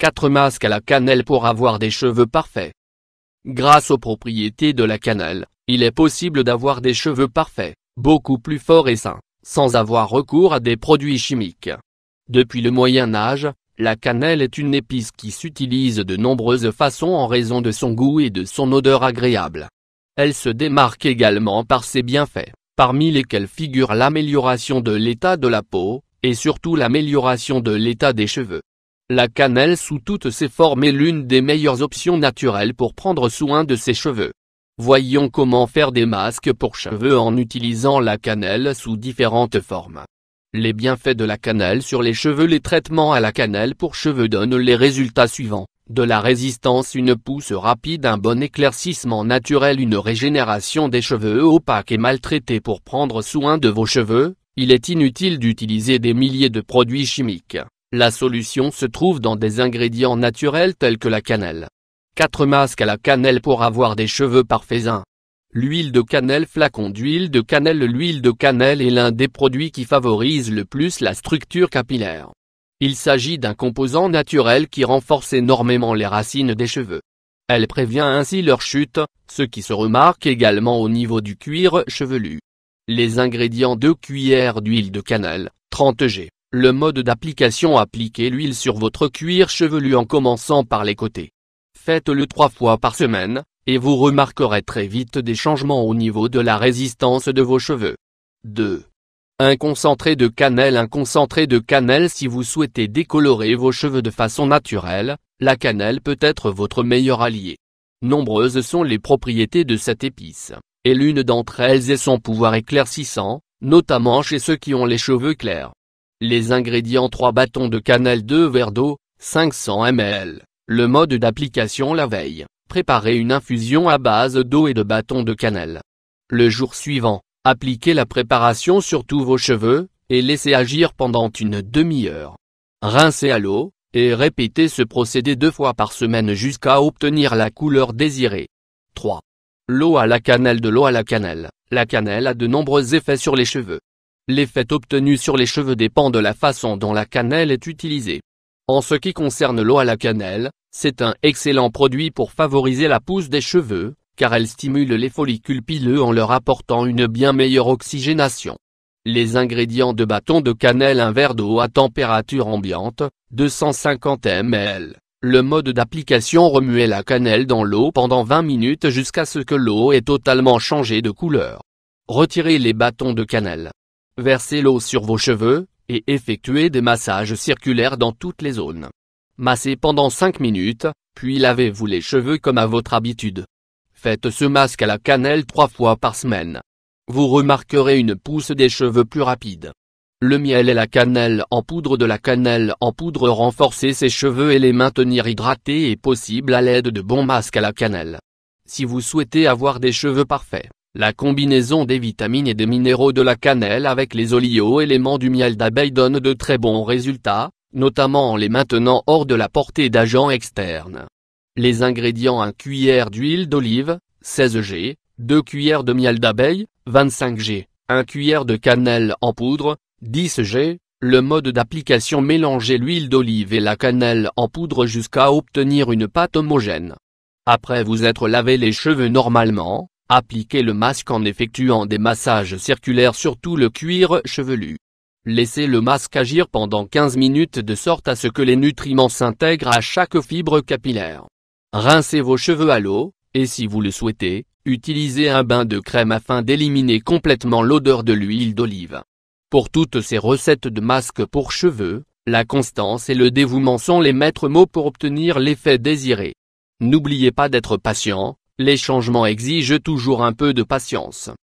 4 masques à la cannelle pour avoir des cheveux parfaits. Grâce aux propriétés de la cannelle, il est possible d'avoir des cheveux parfaits, beaucoup plus forts et sains, sans avoir recours à des produits chimiques. Depuis le Moyen Âge, la cannelle est une épice qui s'utilise de nombreuses façons en raison de son goût et de son odeur agréable. Elle se démarque également par ses bienfaits, parmi lesquels figure l'amélioration de l'état de la peau, et surtout l'amélioration de l'état des cheveux. La cannelle sous toutes ses formes est l'une des meilleures options naturelles pour prendre soin de ses cheveux. Voyons comment faire des masques pour cheveux en utilisant la cannelle sous différentes formes. Les bienfaits de la cannelle sur les cheveux. Les traitements à la cannelle pour cheveux donnent les résultats suivants: de la résistance, une pousse rapide, un bon éclaircissement naturel, une régénération des cheveux opaques et maltraités. Pour prendre soin de vos cheveux, il est inutile d'utiliser des milliers de produits chimiques. La solution se trouve dans des ingrédients naturels tels que la cannelle. 4 masques à la cannelle pour avoir des cheveux parfaits. 1. L'huile de cannelle. Flacon d'huile de cannelle. L'huile de cannelle est l'un des produits qui favorise le plus la structure capillaire. Il s'agit d'un composant naturel qui renforce énormément les racines des cheveux. Elle prévient ainsi leur chute, ce qui se remarque également au niveau du cuir chevelu. Les ingrédients: 2 cuillères d'huile de cannelle, 30 g. Le mode d'application: appliquez l'huile sur votre cuir chevelu en commençant par les côtés. Faites-le 3 fois par semaine, et vous remarquerez très vite des changements au niveau de la résistance de vos cheveux. 2. Un concentré de cannelle. Un concentré de cannelle. Si vous souhaitez décolorer vos cheveux de façon naturelle, la cannelle peut être votre meilleur allié. Nombreuses sont les propriétés de cette épice, et l'une d'entre elles est son pouvoir éclaircissant, notamment chez ceux qui ont les cheveux clairs. Les ingrédients: 3 bâtons de cannelle, 2 verres d'eau, 500 ml. Le mode d'application: la veille, préparez une infusion à base d'eau et de bâtons de cannelle. Le jour suivant, appliquez la préparation sur tous vos cheveux, et laissez agir pendant une demi-heure. Rincez à l'eau, et répétez ce procédé 2 fois par semaine jusqu'à obtenir la couleur désirée. 3. L'eau à la cannelle. De l'eau à la cannelle. La cannelle a de nombreux effets sur les cheveux. L'effet obtenu sur les cheveux dépend de la façon dont la cannelle est utilisée. En ce qui concerne l'eau à la cannelle, c'est un excellent produit pour favoriser la pousse des cheveux, car elle stimule les follicules pileux en leur apportant une bien meilleure oxygénation. Les ingrédients: 2 bâtons de cannelle, 1 verre d'eau à température ambiante, 250 ml. Le mode d'application: remuez la cannelle dans l'eau pendant 20 minutes jusqu'à ce que l'eau ait totalement changé de couleur. Retirez les bâtons de cannelle. Versez l'eau sur vos cheveux, et effectuez des massages circulaires dans toutes les zones. Massez pendant 5 minutes, puis lavez-vous les cheveux comme à votre habitude. Faites ce masque à la cannelle 3 fois par semaine. Vous remarquerez une pousse des cheveux plus rapide. Le miel et la cannelle en poudre. De la cannelle en poudre. Renforcer ses cheveux et les maintenir hydratés est possible à l'aide de bons masques à la cannelle. Si vous souhaitez avoir des cheveux parfaits, la combinaison des vitamines et des minéraux de la cannelle avec les oligo-éléments du miel d'abeille donne de très bons résultats, notamment en les maintenant hors de la portée d'agents externes. Les ingrédients: 1 cuillère d'huile d'olive, 16 g, 2 cuillères de miel d'abeille, 25 g, 1 cuillère de cannelle en poudre, 10 g. Le mode d'application: mélangez l'huile d'olive et la cannelle en poudre jusqu'à obtenir une pâte homogène. Après vous être lavé les cheveux normalement, appliquez le masque en effectuant des massages circulaires sur tout le cuir chevelu. Laissez le masque agir pendant 15 minutes de sorte à ce que les nutriments s'intègrent à chaque fibre capillaire. Rincez vos cheveux à l'eau, et si vous le souhaitez, utilisez un bain de crème afin d'éliminer complètement l'odeur de l'huile d'olive. Pour toutes ces recettes de masques pour cheveux, la constance et le dévouement sont les maîtres mots pour obtenir l'effet désiré. N'oubliez pas d'être patient, les changements exigent toujours un peu de patience.